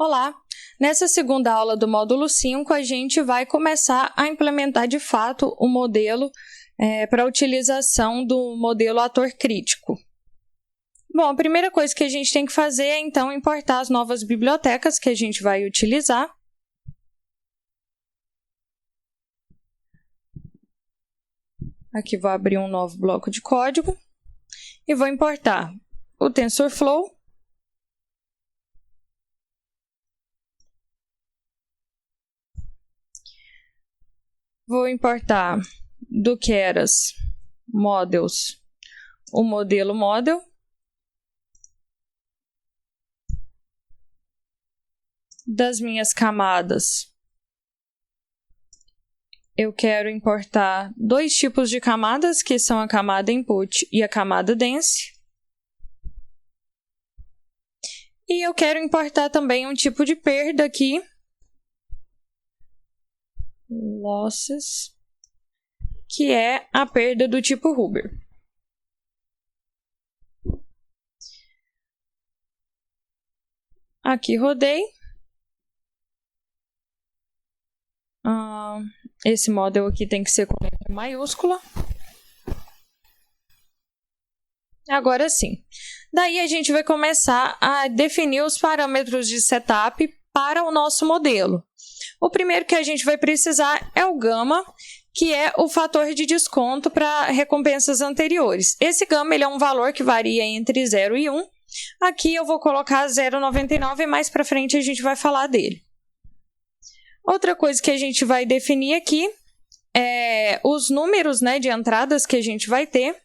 Olá! Nessa segunda aula do módulo 5, a gente vai começar a implementar de fato o modelo para a utilização do modelo ator crítico. Bom, a primeira coisa que a gente tem que fazer é, então, importar as novas bibliotecas que a gente vai utilizar. Aqui vou abrir um novo bloco de código e vou importar o TensorFlow, vou importar do Keras Models o modelo Model, das minhas camadas eu quero importar dois tipos de camadas, que são a camada Input e a camada Dense. E eu quero importar também um tipo de perda aqui, Losses, que é a perda do tipo Huber. Aqui rodei. Esse model aqui tem que ser com letra maiúscula. Agora sim. Daí a gente vai começar a definir os parâmetros de setup para o nosso modelo. O primeiro que a gente vai precisar é o gama, que é o fator de desconto para recompensas anteriores. Esse gama ele é um valor que varia entre 0 e 1. Aqui eu vou colocar 0,99 e mais para frente a gente vai falar dele. Outra coisa que a gente vai definir aqui é os números, de entradas que a gente vai ter.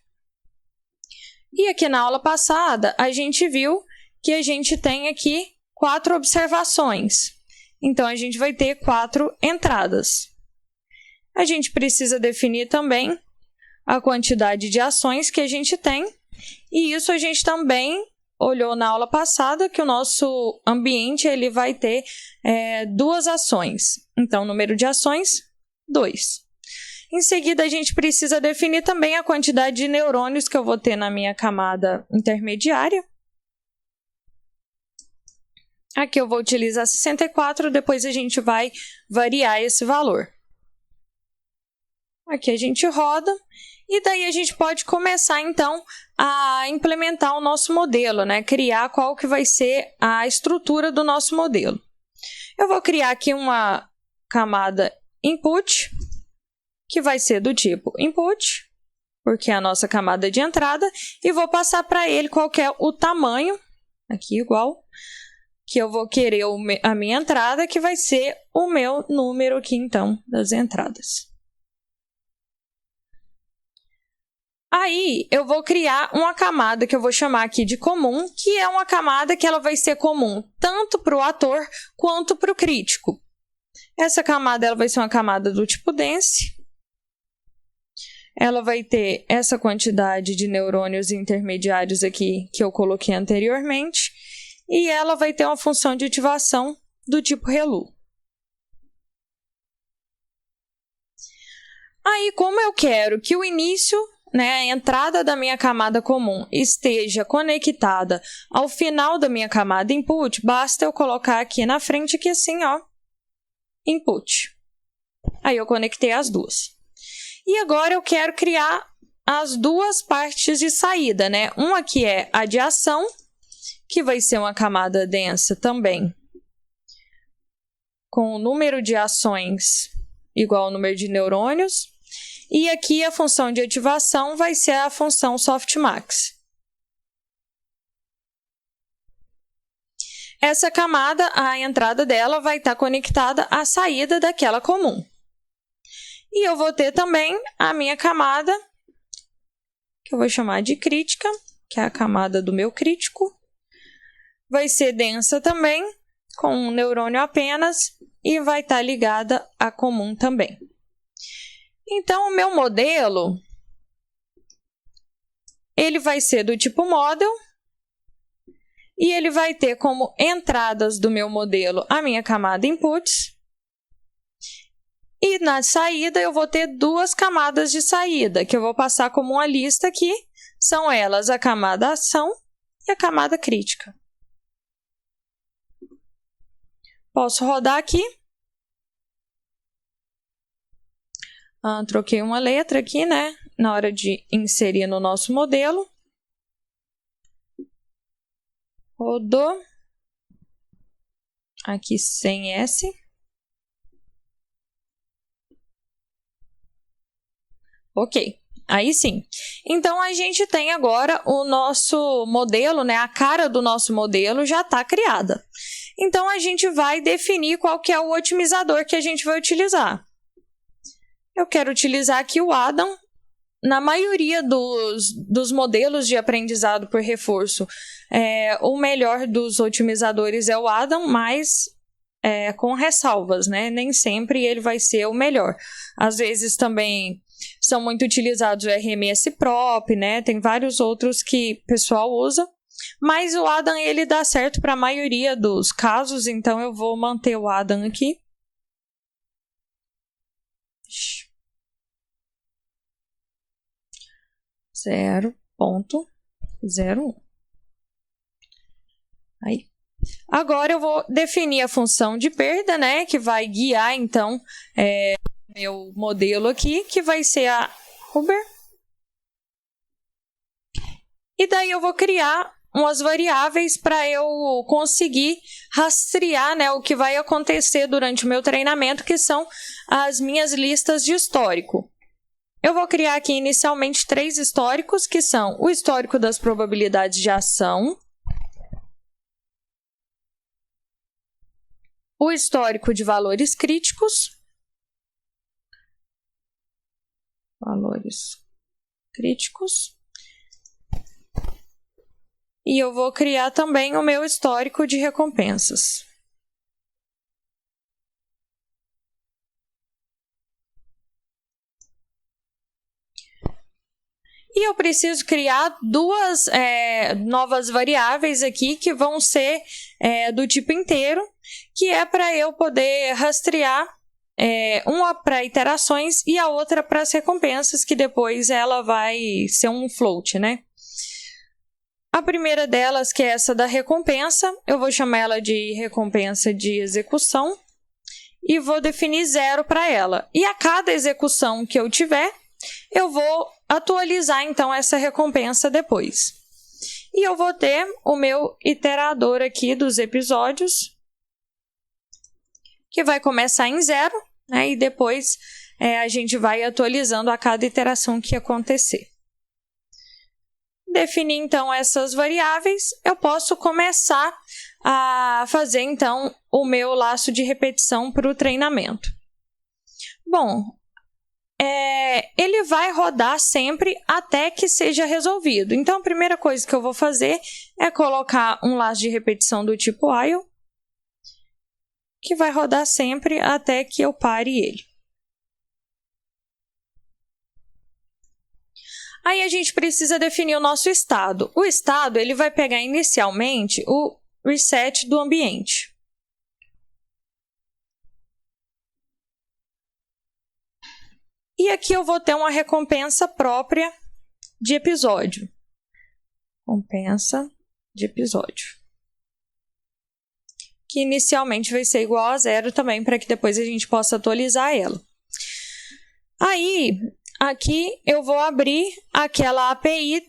E aqui na aula passada, a gente viu que a gente tem aqui 4 observações. Então, a gente vai ter 4 entradas. A gente precisa definir também a quantidade de ações que a gente tem. E isso a gente também olhou na aula passada, que o nosso ambiente ele vai ter 2 ações. Então, número de ações, 2. Em seguida, a gente precisa definir também a quantidade de neurônios que eu vou ter na minha camada intermediária. Aqui eu vou utilizar 64, depois a gente vai variar esse valor. Aqui a gente roda, e daí a gente pode começar, então, a implementar o nosso modelo, criar qual que vai ser a estrutura do nosso modelo. Eu vou criar aqui uma camada Input, que vai ser do tipo Input, porque é a nossa camada de entrada, e vou passar para ele qual que é o tamanho, aqui igual, que eu vou querer a minha entrada, que vai ser o meu número aqui, então, das entradas. Aí, eu vou criar uma camada que eu vou chamar aqui de comum, que é uma camada que ela vai ser comum tanto para o ator quanto para o crítico. Essa camada ela vai ser uma camada do tipo Dense. Ela vai ter essa quantidade de neurônios intermediários aqui que eu coloquei anteriormente. E ela vai ter uma função de ativação do tipo ReLU. Aí, como eu quero que o início, a entrada da minha camada comum esteja conectada ao final da minha camada Input, basta eu colocar aqui na frente, aqui assim, Input. Aí eu conectei as duas. E agora eu quero criar as duas partes de saída, Uma que é a de ação, que vai ser uma camada densa também, com o número de ações igual ao número de neurônios. E aqui a função de ativação vai ser a função softmax. Essa camada, a entrada dela vai estar conectada à saída daquela comum. E eu vou ter também a minha camada, que eu vou chamar de crítica, que é a camada do meu crítico. Vai ser densa também, com um neurônio apenas, e vai estar ligada à comum também. Então, o meu modelo, ele vai ser do tipo Model, e ele vai ter como entradas do meu modelo a minha camada Inputs, e na saída eu vou ter 2 camadas de saída, que eu vou passar como uma lista aqui, são elas a camada Ação e a camada Crítica. Posso rodar aqui. Troquei uma letra aqui, né? Na hora de inserir no nosso modelo. Rodou. Aqui sem S. Ok, aí sim. Então, a gente tem agora o nosso modelo, né? A cara do nosso modelo já está criada. Então, a gente vai definir qual que é o otimizador que a gente vai utilizar. Eu quero utilizar aqui o Adam. Na maioria dos modelos de aprendizado por reforço, o melhor dos otimizadores é o Adam, mas com ressalvas, né? Nem sempre ele vai ser o melhor. Às vezes também são muito utilizados o RMS Prop, né? Tem vários outros que o pessoal usa, mas o Adam ele dá certo para a maioria dos casos, então eu vou manter o Adam aqui. 0,01. Aí. Agora eu vou definir a função de perda, né? Que vai guiar, então, meu modelo aqui, que vai ser a Uber. E daí eu vou criar umas variáveis para eu conseguir rastrear, né, o que vai acontecer durante o meu treinamento, que são as minhas listas de histórico. Eu vou criar aqui inicialmente 3 históricos, que são o histórico das probabilidades de ação, o histórico de valores críticos, e eu vou criar também o meu histórico de recompensas. E eu preciso criar 2 novas variáveis aqui que vão ser do tipo inteiro, que é para eu poder rastrear uma para iterações e a outra para as recompensas, que depois ela vai ser um float, né? A primeira delas, que é essa da recompensa, eu vou chamar ela de recompensa de execução e vou definir 0 para ela. E a cada execução que eu tiver, eu vou atualizar, então, essa recompensa depois. E eu vou ter o meu iterador aqui dos episódios, que vai começar em 0, né? E depois a gente vai atualizando a cada iteração que acontecer. Definir, então, essas variáveis, eu posso começar a fazer, então, o meu laço de repetição para o treinamento. Bom, ele vai rodar sempre até que seja resolvido. Então, a primeira coisa que eu vou fazer é colocar um laço de repetição do tipo while, que vai rodar sempre até que eu pare ele. Aí a gente precisa definir o nosso estado. O estado ele vai pegar inicialmente o reset do ambiente. E aqui eu vou ter uma recompensa própria de episódio. Recompensa de episódio. Que inicialmente vai ser igual a 0 também, para que depois a gente possa atualizar ela. Aí, aqui eu vou abrir aquela API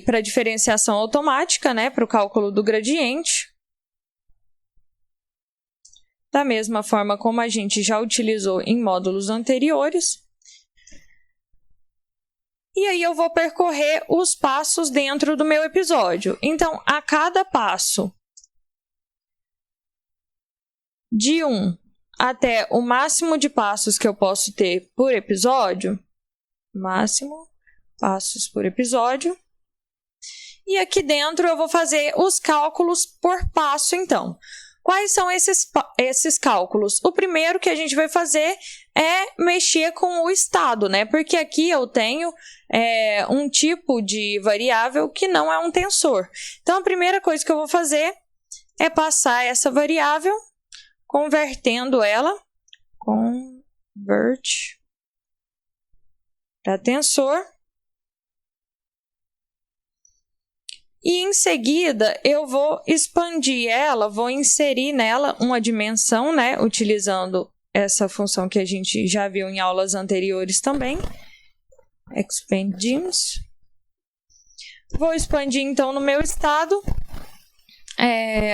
para diferenciação automática, né, para o cálculo do gradiente. Da mesma forma como a gente já utilizou em módulos anteriores. E aí eu vou percorrer os passos dentro do meu episódio. Então, a cada passo, de 1 até o máximo de passos que eu posso ter por episódio, máximo passos por episódio, e aqui dentro eu vou fazer os cálculos por passo, então. Quais são esses cálculos? O primeiro que a gente vai fazer é mexer com o estado, né? Porque aqui eu tenho um tipo de variável que não é um tensor. Então, a primeira coisa que eu vou fazer é passar essa variável, convertendo ela, convert para tensor. E em seguida eu vou expandir ela, vou inserir nela uma dimensão, né, utilizando essa função que a gente já viu em aulas anteriores também. Expand dims. Vou expandir então no meu estado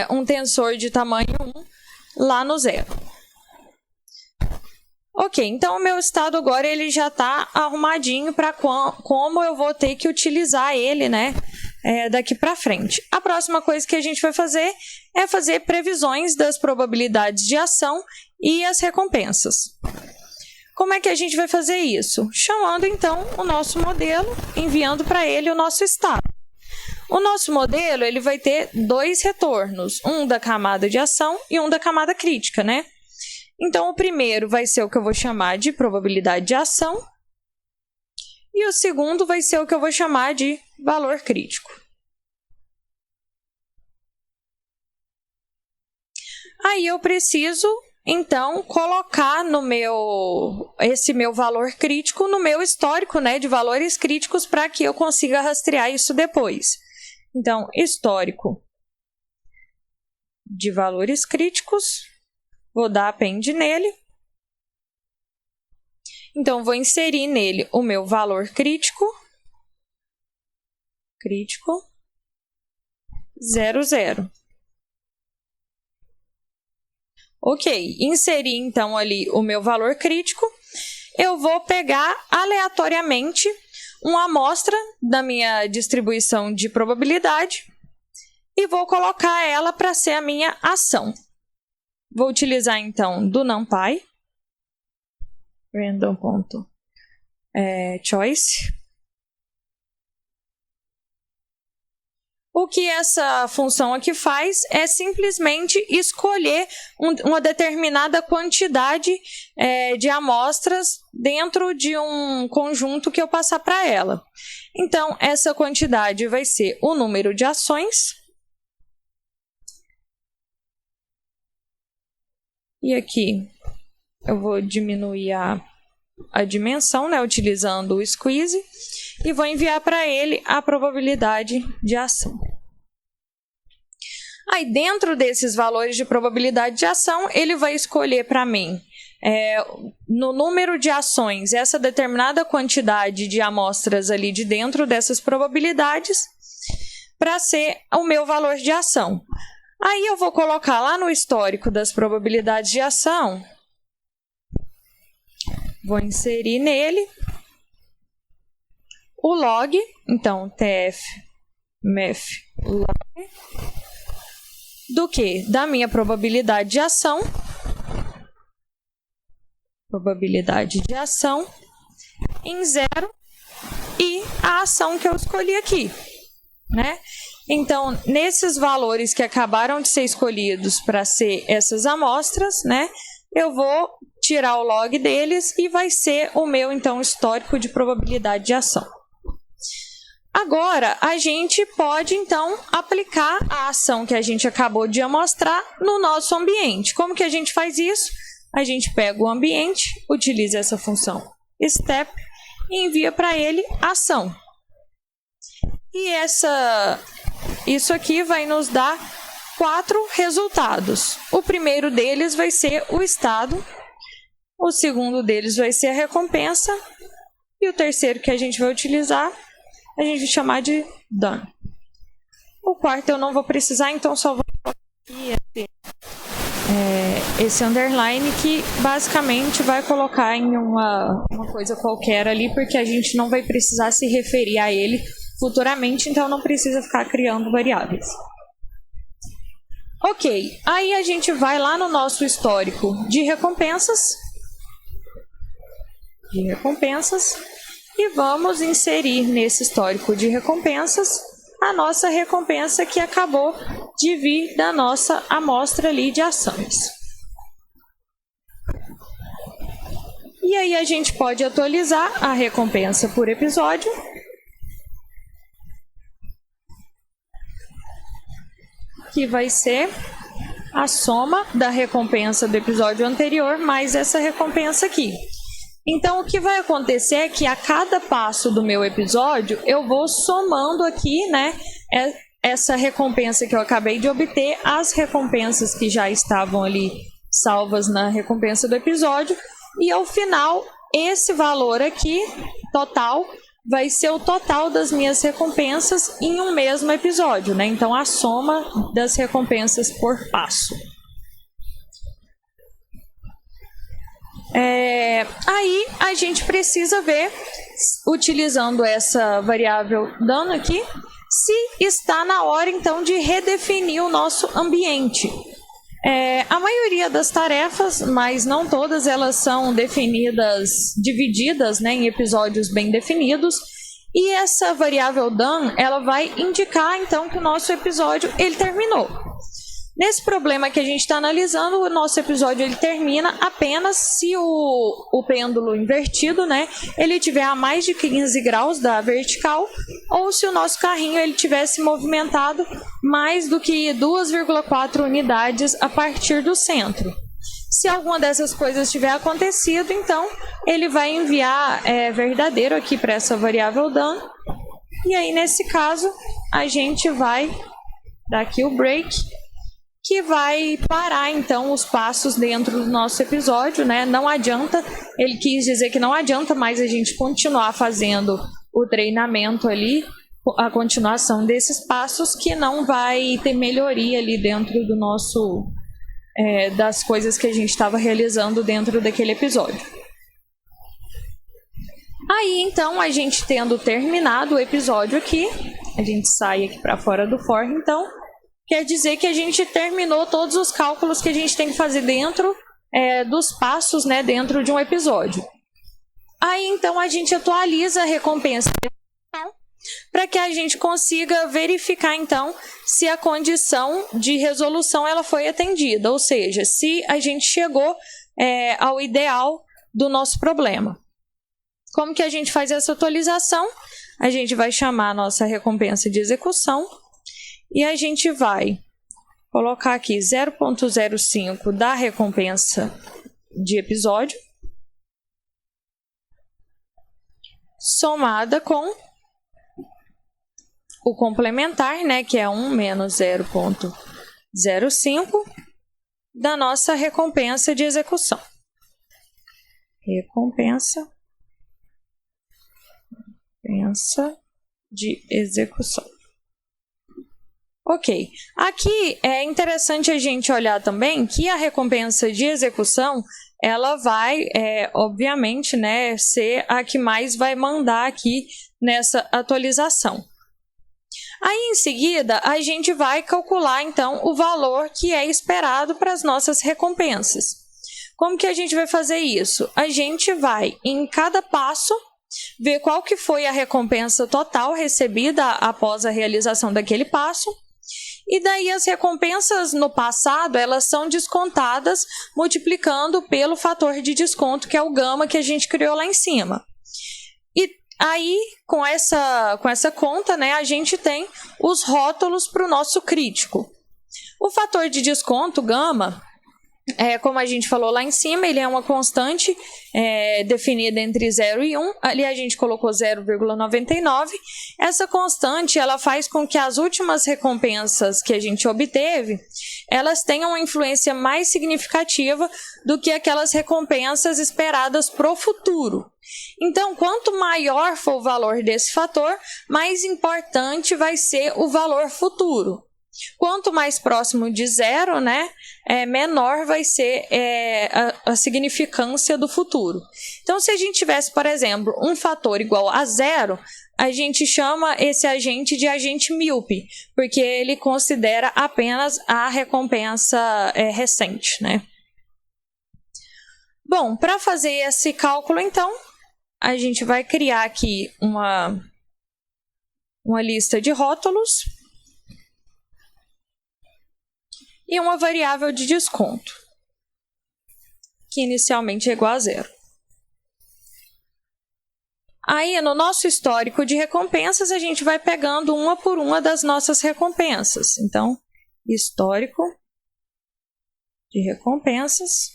um tensor de tamanho 1 lá no 0. Ok, então o meu estado agora ele já está arrumadinho para como eu vou ter que utilizar ele, né, daqui para frente. A próxima coisa que a gente vai fazer é fazer previsões das probabilidades de ação e as recompensas. Como é que a gente vai fazer isso? Chamando então o nosso modelo, enviando para ele o nosso estado. O nosso modelo ele vai ter 2 retornos, um da camada de ação e um da camada crítica, né? Então, o primeiro vai ser o que eu vou chamar de probabilidade de ação e o segundo vai ser o que eu vou chamar de valor crítico. Aí eu preciso, então, colocar esse meu valor crítico no meu histórico, né, de valores críticos para que eu consiga rastrear isso depois. Então, histórico de valores críticos. Vou dar append nele. Então, vou inserir nele o meu valor crítico. Crítico 00. Ok, inseri então ali o meu valor crítico. Eu vou pegar aleatoriamente uma amostra da minha distribuição de probabilidade e vou colocar ela para ser a minha ação. Vou utilizar, então, do NumPy, random.choice. O que essa função aqui faz é simplesmente escolher uma determinada quantidade de amostras dentro de um conjunto que eu passar para ela. Então, essa quantidade vai ser o número de ações. E aqui eu vou diminuir a dimensão, né, utilizando o squeeze, e vou enviar para ele a probabilidade de ação. Aí, dentro desses valores de probabilidade de ação, ele vai escolher para mim, no número de ações, essa determinada quantidade de amostras ali de dentro dessas probabilidades, para ser o meu valor de ação. Aí eu vou colocar lá no histórico das probabilidades de ação, vou inserir nele o log, então tf-mef log, do que? Da minha probabilidade de ação, em 0 e a ação que eu escolhi aqui, né? Então, nesses valores que acabaram de ser escolhidos para ser essas amostras, né, eu vou tirar o log deles e vai ser o meu, então, histórico de probabilidade de ação. Agora, a gente pode, então, aplicar a ação que a gente acabou de amostrar no nosso ambiente. Como que a gente faz isso? A gente pega o ambiente, utiliza essa função step e envia para ele a ação. E isso aqui vai nos dar 4 resultados. O primeiro deles vai ser o estado, o segundo deles vai ser a recompensa, e o terceiro que a gente vai utilizar, a gente vai chamar de done. O quarto eu não vou precisar, então só vou colocar aqui esse underline, que basicamente vai colocar em uma coisa qualquer ali, porque a gente não vai precisar se referir a ele futuramente, então não precisa ficar criando variáveis. Ok, aí a gente vai lá no nosso histórico de recompensas e vamos inserir nesse histórico de recompensas a nossa recompensa que acabou de vir da nossa amostra ali de ações. E aí a gente pode atualizar a recompensa por episódio. Que vai ser a soma da recompensa do episódio anterior mais essa recompensa aqui. Então, o que vai acontecer é que a cada passo do meu episódio, eu vou somando aqui, né, essa recompensa que eu acabei de obter, as recompensas que já estavam ali salvas na recompensa do episódio, e ao final, esse valor aqui, total, vai ser o total das minhas recompensas em um mesmo episódio, né? Então, a soma das recompensas por passo. Aí, a gente precisa ver, utilizando essa variável dano aqui, se está na hora, então, de redefinir o nosso ambiente. A maioria das tarefas, mas não todas, elas são definidas, divididas, né, em episódios bem definidos. E essa variável done, ela vai indicar, então, que o nosso episódio ele terminou. Nesse problema que a gente está analisando, o nosso episódio ele termina apenas se o pêndulo invertido, né, ele tiver a mais de 15 graus da vertical, ou se o nosso carrinho ele tivesse movimentado mais do que 2,4 unidades a partir do centro. Se alguma dessas coisas tiver acontecido, então ele vai enviar verdadeiro aqui para essa variável done. E aí, nesse caso, a gente vai dar aqui o break, que vai parar, então, os passos dentro do nosso episódio, né? Não adianta, ele quis dizer que não adianta mais a gente continuar fazendo o treinamento ali, a continuação desses passos, que não vai ter melhoria ali dentro do nosso, das coisas que a gente estava realizando dentro daquele episódio. Aí, então, a gente tendo terminado o episódio aqui, a gente sai aqui para fora do for, então, quer dizer que a gente terminou todos os cálculos que a gente tem que fazer dentro dos passos, né, dentro de um episódio. Aí, então, a gente atualiza a recompensa para que a gente consiga verificar, então, se a condição de resolução ela foi atendida, ou seja, se a gente chegou ao ideal do nosso problema. Como que a gente faz essa atualização? A gente vai chamar a nossa recompensa de execução, e a gente vai colocar aqui 0,05 da recompensa de episódio, somada com o complementar, né, que é 1 menos 0,05 da nossa recompensa de execução. Recompensa de execução. Ok, aqui é interessante a gente olhar também que a recompensa de execução, ela vai, obviamente, né, ser a que mais vai mandar aqui nessa atualização. Aí, em seguida, a gente vai calcular, então, o valor que é esperado para as nossas recompensas. Como que a gente vai fazer isso? A gente vai, em cada passo, ver qual que foi a recompensa total recebida após a realização daquele passo. E daí as recompensas no passado, elas são descontadas multiplicando pelo fator de desconto, que é o gama que a gente criou lá em cima. E aí, com essa conta, né, a gente tem os rótulos para o nosso crítico. O fator de desconto, gama, como a gente falou lá em cima, ele é uma constante definida entre 0 e 1. Ali a gente colocou 0,99. Essa constante ela faz com que as últimas recompensas que a gente obteve, elas tenham uma influência mais significativa do que aquelas recompensas esperadas para o futuro. Então, quanto maior for o valor desse fator, mais importante vai ser o valor futuro. Quanto mais próximo de 0, né, menor vai ser a significância do futuro. Então, se a gente tivesse, por exemplo, um fator igual a 0, a gente chama esse agente de agente míope, porque ele considera apenas a recompensa recente, né? Bom, para fazer esse cálculo, então, a gente vai criar aqui uma lista de rótulos e uma variável de desconto, que inicialmente é igual a 0. Aí, no nosso histórico de recompensas, a gente vai pegando uma por uma das nossas recompensas. Então, histórico de recompensas.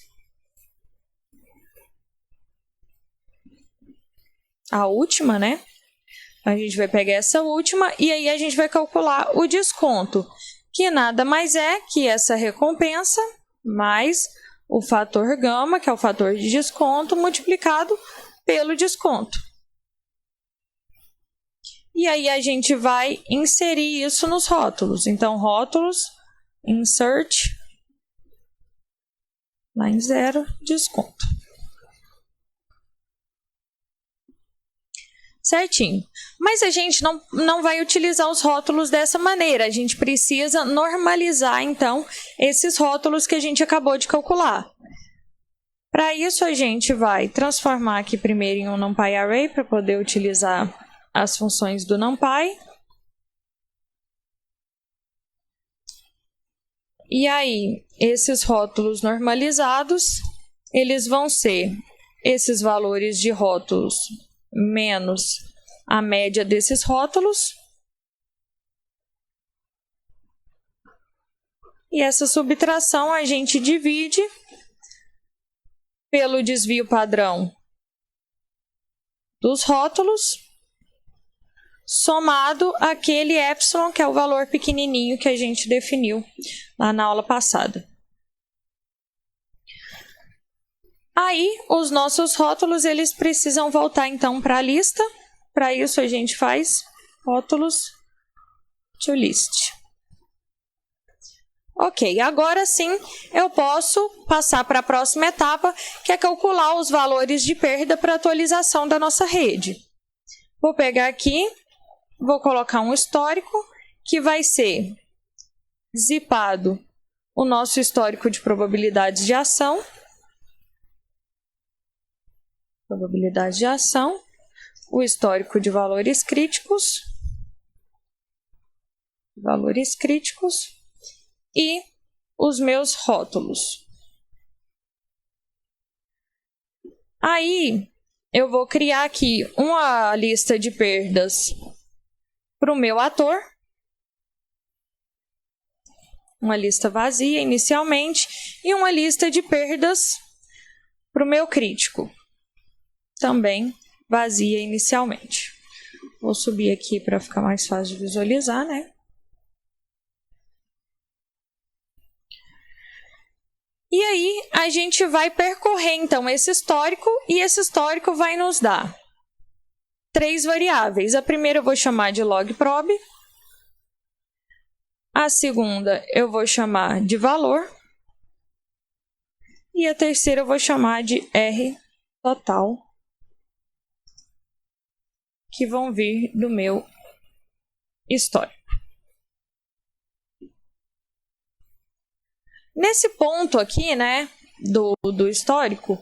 A última, né? A gente vai pegar essa última e aí a gente vai calcular o desconto, que nada mais é que essa recompensa mais o fator gama, que é o fator de desconto, multiplicado pelo desconto. E aí a gente vai inserir isso nos rótulos. Então, rótulos, insert, line 0, desconto. Certinho. Mas a gente não vai utilizar os rótulos dessa maneira. A gente precisa normalizar, então, esses rótulos que a gente acabou de calcular. Para isso, a gente vai transformar aqui primeiro em um NumPy Array para poder utilizar as funções do NumPy. E aí, esses rótulos normalizados, eles vão ser esses valores de rótulos menos a média desses rótulos. E essa subtração a gente divide pelo desvio padrão dos rótulos, somado aquele epsilon, que é o valor pequenininho que a gente definiu lá na aula passada. Aí, os nossos rótulos, eles precisam voltar, então, para a lista. Para isso, a gente faz rótulos to list. Ok, agora sim, eu posso passar para a próxima etapa, que é calcular os valores de perda para atualização da nossa rede. Vou pegar aqui, vou colocar um histórico, que vai ser zipado o nosso histórico de probabilidades de ação. Probabilidade de ação, o histórico de valores críticos e os meus rótulos. Aí, eu vou criar aqui uma lista de perdas para o meu ator, uma lista vazia inicialmente, e uma lista de perdas para o meu crítico, também vazia inicialmente. Vou subir aqui para ficar mais fácil de visualizar, né? E aí, a gente vai percorrer, então, esse histórico, e esse histórico vai nos dar 3 variáveis. A primeira eu vou chamar de logprob, a segunda eu vou chamar de valor, e a terceira eu vou chamar de rtotal, que vão vir do meu histórico. Nesse ponto aqui, né, do histórico,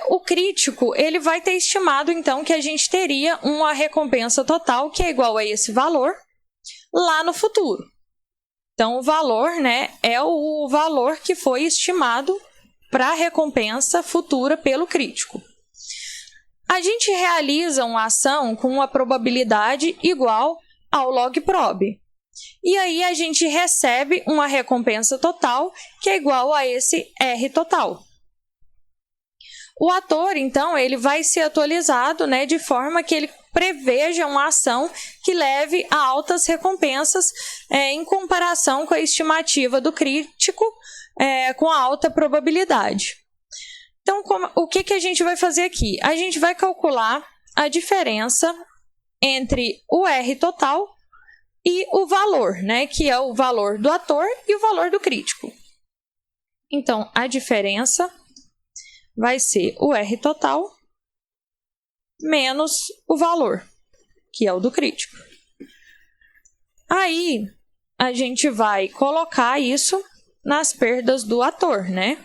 o crítico, ele vai ter estimado, então, que a gente teria uma recompensa total que é igual a esse valor lá no futuro. Então, o valor, né, é o valor que foi estimado para a recompensa futura pelo crítico. A gente realiza uma ação com uma probabilidade igual ao logprob. E aí a gente recebe uma recompensa total que é igual a esse rtotal. O ator, então, ele vai ser atualizado, né, de forma que ele preveja uma ação que leve a altas recompensas em comparação com a estimativa do crítico com a alta probabilidade. Então, o que a gente vai fazer aqui? A gente vai calcular a diferença entre o rtotal e o valor, né, que é o valor do ator e o valor do crítico. Então, a diferença vai ser o rtotal menos o valor, que é o do crítico. Aí, a gente vai colocar isso nas perdas do ator, né?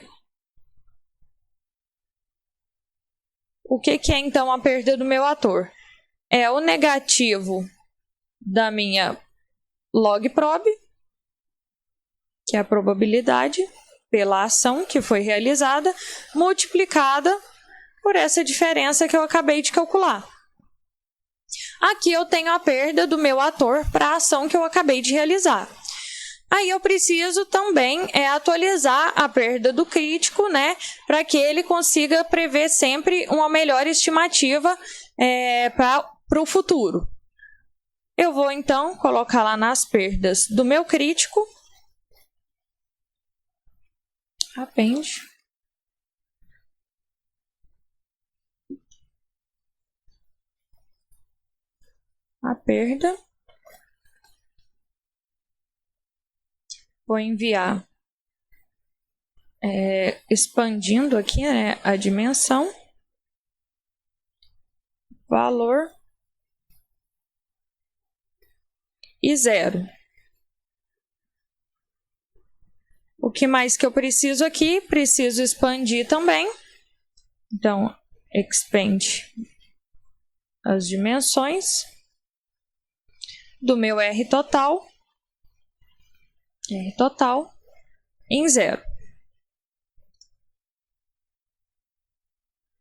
O que é, então, a perda do meu ator? É o negativo da minha logprob, que é a probabilidade pela ação que foi realizada, multiplicada por essa diferença que eu acabei de calcular. Aqui eu tenho a perda do meu ator para a ação que eu acabei de realizar. Aí eu preciso também atualizar a perda do crítico, né, para que ele consiga prever sempre uma melhor estimativa para o futuro. Eu vou, então, colocar lá nas perdas do meu crítico. Append. A perda. Vou enviar expandindo aqui, né, a dimensão. Valor. E 0. O que mais que eu preciso aqui? Preciso expandir também. Então, expand as dimensões do meu R total em 0.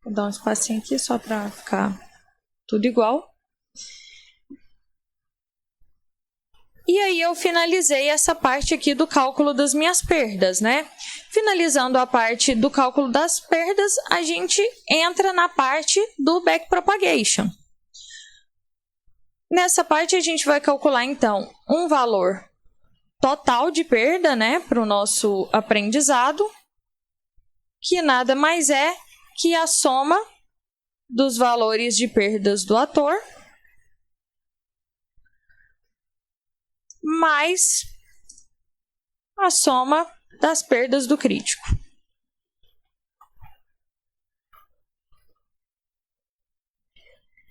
Vou dar um espacinho aqui só para ficar tudo igual. E aí eu finalizei essa parte aqui do cálculo das minhas perdas, né? Finalizando a parte do cálculo das perdas, a gente entra na parte do backpropagation. Nessa parte a gente vai calcular então um valor total de perda, né, para o nosso aprendizado, que nada mais é que a soma dos valores de perdas do ator mais a soma das perdas do crítico.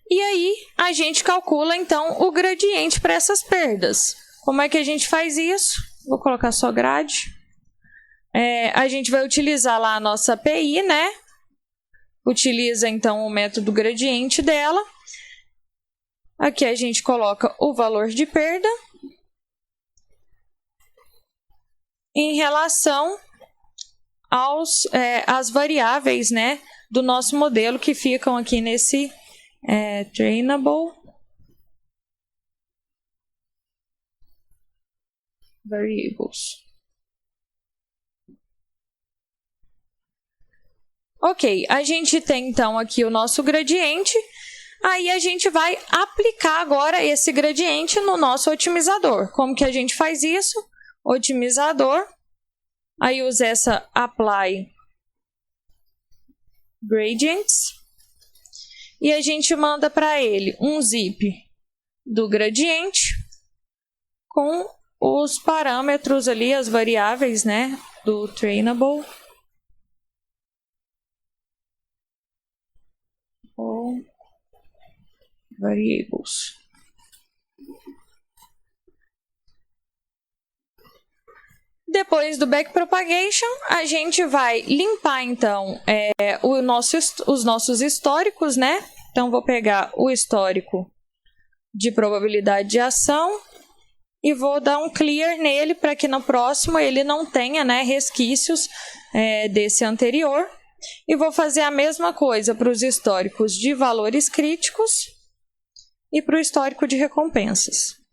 E aí, a gente calcula, então, o gradiente para essas perdas. Como é que a gente faz isso? Vou colocar só grade. A gente vai utilizar lá a nossa API, né? Utiliza, então, o método gradiente dela. Aqui a gente coloca o valor de perda em relação às variáveis, né, do nosso modelo que ficam aqui nesse trainable variables. Ok, a gente tem então aqui o nosso gradiente, aí a gente vai aplicar agora esse gradiente no nosso otimizador. Como que a gente faz isso? Otimizador, aí usa essa apply gradients, e a gente manda para ele um zip do gradiente com os parâmetros ali, as variáveis, né, do trainable ou variables. Depois do backpropagation, a gente vai limpar, então, os nossos históricos, né? Então, vou pegar o histórico de probabilidade de ação e vou dar um clear nele para que no próximo ele não tenha, né, resquícios desse anterior. E vou fazer a mesma coisa para os históricos de valores críticos e para o histórico de recompensas.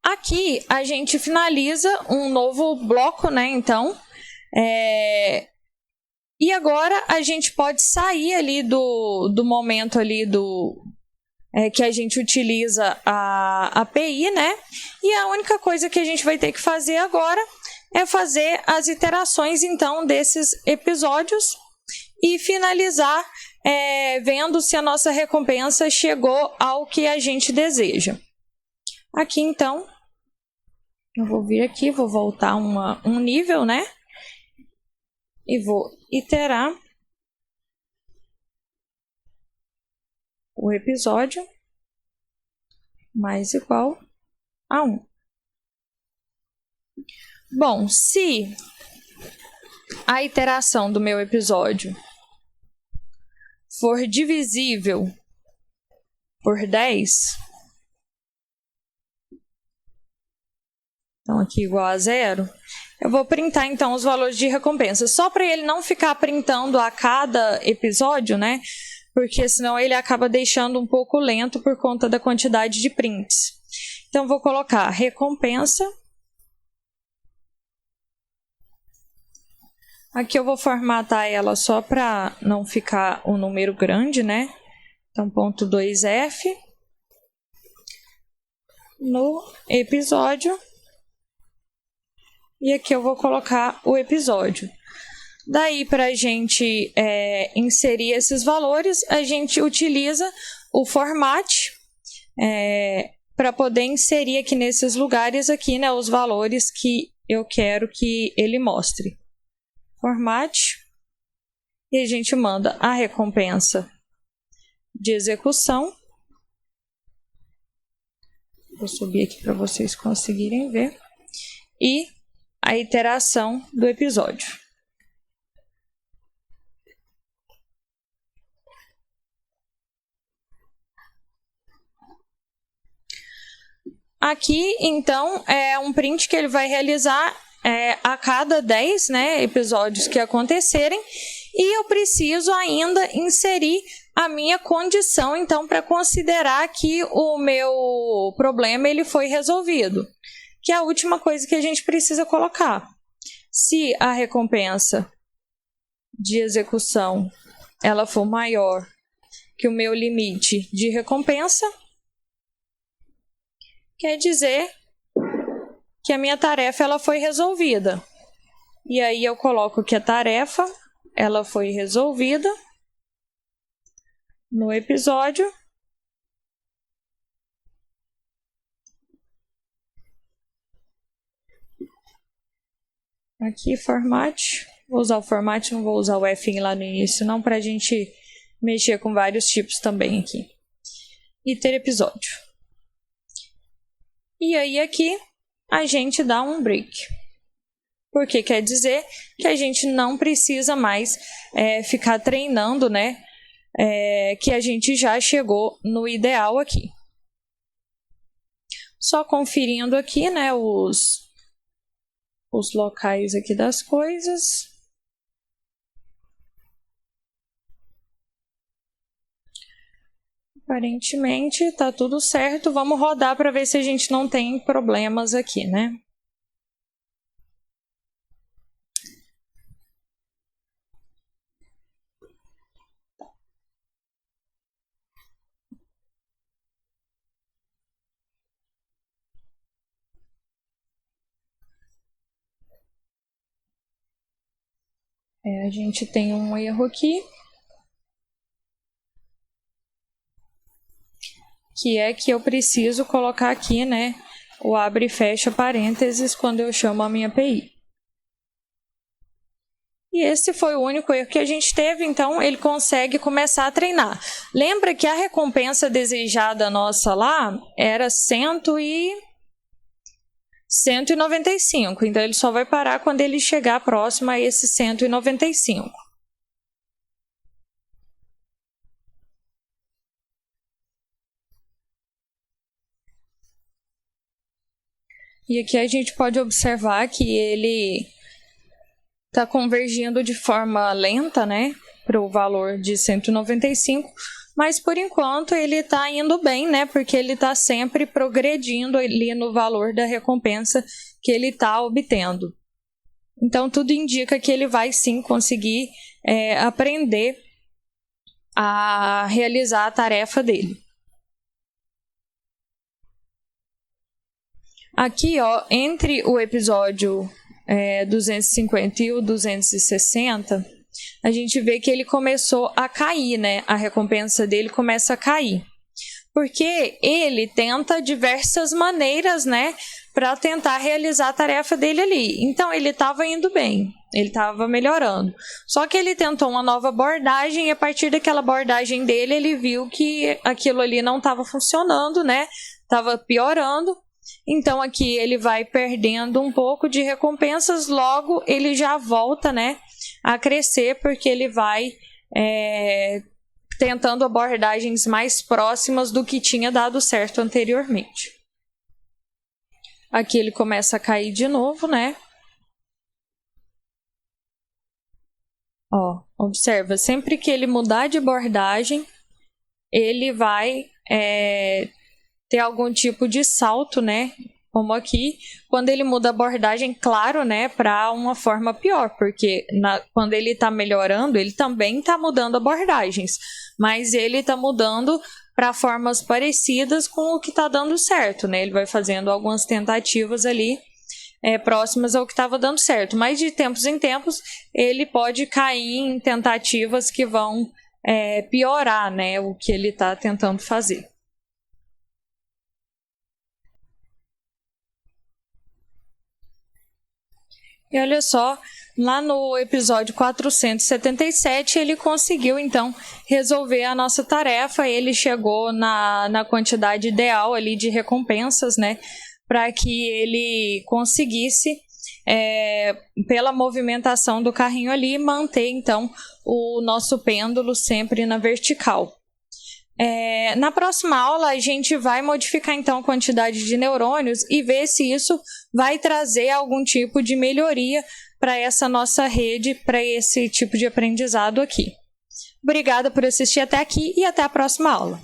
Aqui a gente finaliza um novo bloco, né? Então, e agora a gente pode sair ali do momento ali que a gente utiliza a API, né? E a única coisa que a gente vai ter que fazer agora é fazer as iterações, então, desses episódios e finalizar vendo se a nossa recompensa chegou ao que a gente deseja. Aqui, então, eu vou vir aqui, vou voltar um nível, né? E vou iterar o episódio mais igual a 1. Bom, se a iteração do meu episódio for divisível por 10, então aqui igual a 0, eu vou printar então os valores de recompensa, só para ele não ficar printando a cada episódio, né? Porque senão ele acaba deixando um pouco lento por conta da quantidade de prints. Então, vou colocar recompensa. Aqui eu vou formatar ela só para não ficar um número grande, né? Então, ponto 2F. No episódio. E aqui eu vou colocar o episódio. Daí, para a gente inserir esses valores, a gente utiliza o format para poder inserir aqui nesses lugares aqui, né, os valores que eu quero que ele mostre. Format. E a gente manda a recompensa de execução. Vou subir aqui para vocês conseguirem ver. E a iteração do episódio. Aqui, então, é um print que ele vai realizar a cada 10, né, episódios que acontecerem. E eu preciso ainda inserir a minha condição, então, para considerar que o meu problema ele foi resolvido. Que é a última coisa que a gente precisa colocar. Se a recompensa de execução ela for maior que o meu limite de recompensa, quer dizer que a minha tarefa ela foi resolvida. E aí eu coloco que a tarefa ela foi resolvida no episódio. Aqui, format. Vou usar o format, não vou usar o F lá no início, não, para a gente mexer com vários tipos também aqui. E ter episódio. E aí aqui a gente dá um break. Porque quer dizer que a gente não precisa mais ficar treinando, né? Que a gente já chegou no ideal aqui. Só conferindo aqui, né, os locais aqui das coisas. Aparentemente tá tudo certo. Vamos rodar para ver se a gente não tem problemas aqui, né? A gente tem um erro aqui. Que é que eu preciso colocar aqui, né, o abre e fecha parênteses quando eu chamo a minha API. E esse foi o único erro que a gente teve, então ele consegue começar a treinar. Lembra que a recompensa desejada nossa lá era 195, então ele só vai parar quando ele chegar próximo a esse 195. E aqui a gente pode observar que ele está convergindo de forma lenta, né, para o valor de 195, mas por enquanto ele está indo bem, né, porque ele está sempre progredindo ali no valor da recompensa que ele está obtendo. Então tudo indica que ele vai sim conseguir aprender a realizar a tarefa dele. Aqui, ó, entre o episódio 250 e o 260, a gente vê que ele começou a cair, né? A recompensa dele começa a cair. Porque ele tenta diversas maneiras, né? Para tentar realizar a tarefa dele ali. Então, ele estava indo bem, ele estava melhorando. Só que ele tentou uma nova abordagem e a partir daquela abordagem dele, ele viu que aquilo ali não estava funcionando, né? Estava piorando. Então aqui ele vai perdendo um pouco de recompensas, logo ele já volta, né, a crescer, porque ele vai tentando abordagens mais próximas do que tinha dado certo anteriormente. Aqui ele começa a cair de novo, né? Ó, observa, sempre que ele mudar de abordagem, ele vai ter algum tipo de salto, né? Como aqui, quando ele muda a abordagem, claro, né, para uma forma pior, porque quando ele está melhorando, ele também está mudando abordagens, mas ele está mudando para formas parecidas com o que está dando certo, né? Ele vai fazendo algumas tentativas ali próximas ao que estava dando certo, mas de tempos em tempos ele pode cair em tentativas que vão piorar, né, o que ele está tentando fazer. E olha só, lá no episódio 477, ele conseguiu, então, resolver a nossa tarefa. Ele chegou na quantidade ideal ali de recompensas, né? Para que ele conseguisse, pela movimentação do carrinho ali, manter, então, o nosso pêndulo sempre na vertical. Na próxima aula, a gente vai modificar então a quantidade de neurônios e ver se isso vai trazer algum tipo de melhoria para essa nossa rede, para esse tipo de aprendizado aqui. Obrigada por assistir até aqui e até a próxima aula.